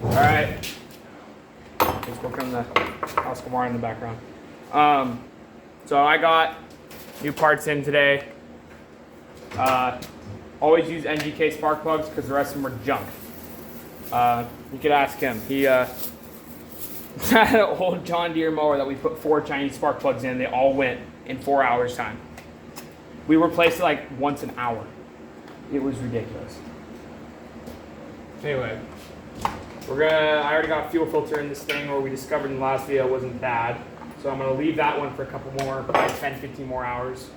All right. Just working on the Oscar Mario in the background. So I got new parts in today. Always use NGK spark plugs because the rest of them are junk. You could ask him. He had an old John Deere mower that we put 4 Chinese spark plugs in. They all went in 4 hours time. We replaced it like once an hour. It was ridiculous. Anyway, I already got a fuel filter in this thing, or we discovered in the last video it wasn't bad. So I'm gonna leave that one for a couple more, probably 10, 15 more hours.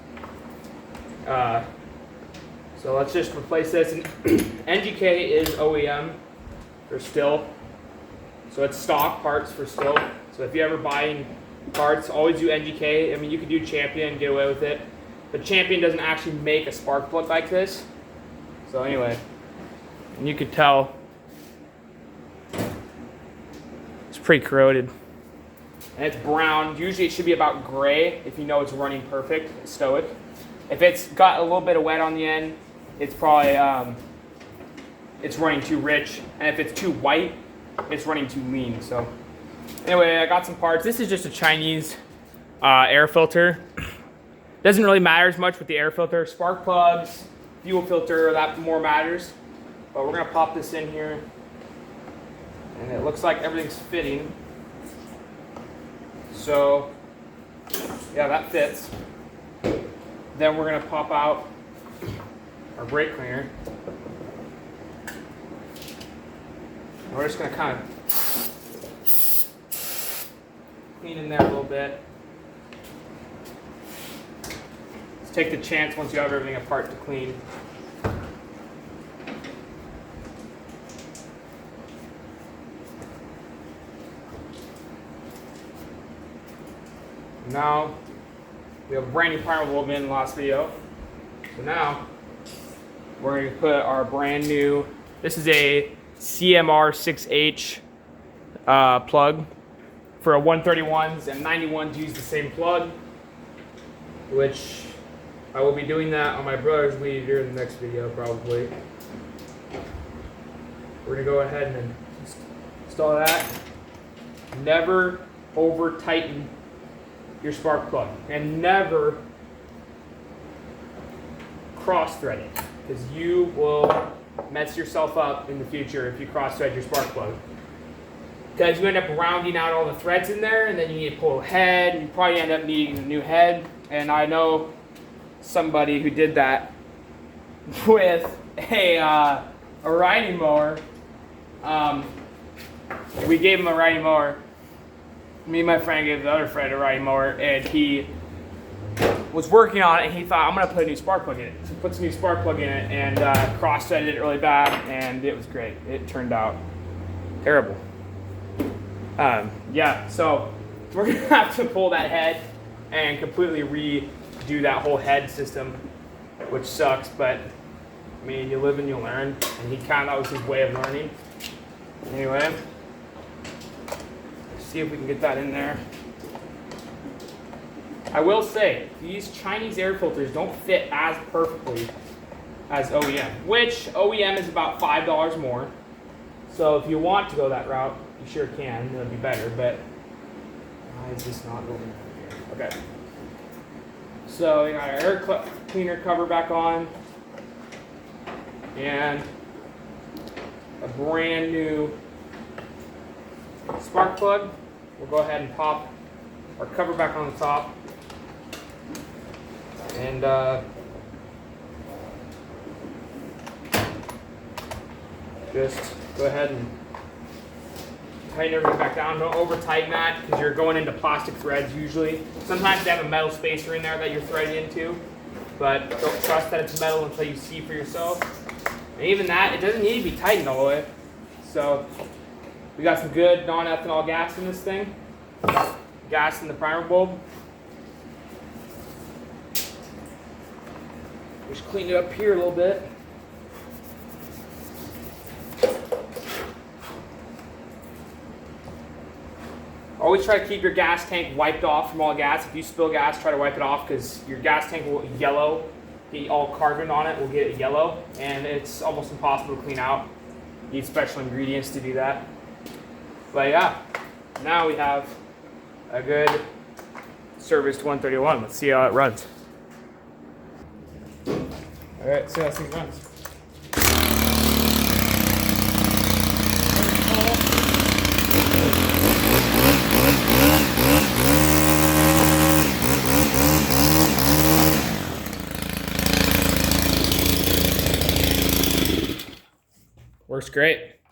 So let's just replace this. And NGK is OEM for Still. So it's stock parts for Still. So if you're ever buying parts, always do NGK. I mean, you could do Champion and get away with it. But Champion doesn't actually make a spark plug like this. So anyway, and you could tell it's pretty corroded. And it's brown. Usually it should be about gray if you know it's running perfect, stoic. If it's got a little bit of wet on the end, it's probably it's running too rich. And if it's too white, it's running too lean. So anyway, I got some parts. This is just a Chinese air filter. Doesn't really matter as much with the air filter. Spark plugs, fuel filter, that more matters. But we're gonna pop this in here. And it looks like everything's fitting. So, yeah, that fits. Then we're gonna pop out our brake cleaner. And we're just gonna kind of clean in there a little bit. Let's take the chance once you have everything apart to clean. Now, we have a brand new primer bulb in the last video. So now, we're going to put our brand new, this is a CMR 6H plug. For a 131s and 91s use the same plug, which I will be doing that on my brother's lead here in the next video probably. We're going to go ahead and install that. Never over tighten your spark plug, and never cross thread it, because you will mess yourself up in the future if you cross thread your spark plug, because you end up rounding out all the threads in there, and then you need to pull a head, and you probably end up needing a new head. And I know somebody who did that with a riding mower. We gave him a riding mower. Me and my friend gave the other friend a riding mower, and he was working on it, and he thought, I'm going to put a new spark plug in it. So he puts a new spark plug in it, and cross-threaded it really bad, and it was great. It turned out terrible. Yeah, so we're going to have to pull that head and completely redo that whole head system, which sucks, but I mean, you live and you learn, and he kind of, that was his way of learning. Anyway. See if we can get that in there. I will say, these Chinese air filters don't fit as perfectly as OEM, which OEM is about $5 more. So if you want to go that route, you sure can. It'll be better, but why is this not going here? Okay. So we got our air cleaner cover back on, and a brand new spark plug. We'll go ahead and pop our cover back on the top, and just go ahead and tighten everything back down. Don't over tighten that, because you're going into plastic threads usually. Sometimes they have a metal spacer in there that you're threading into, but don't trust that it's metal until you see for yourself. And even that, it doesn't need to be tightened all the way. So we got some good non-ethanol gas in this thing. Gas in the primer bulb. Just clean it up here a little bit. Always try to keep your gas tank wiped off from all gas. If you spill gas, try to wipe it off, because your gas tank will yellow. Get all carbon on it will get yellow, and it's almost impossible to clean out. You need special ingredients to do that. But yeah, now we have a good serviced 131. Let's see how it runs. All right, see how this thing runs. Works great.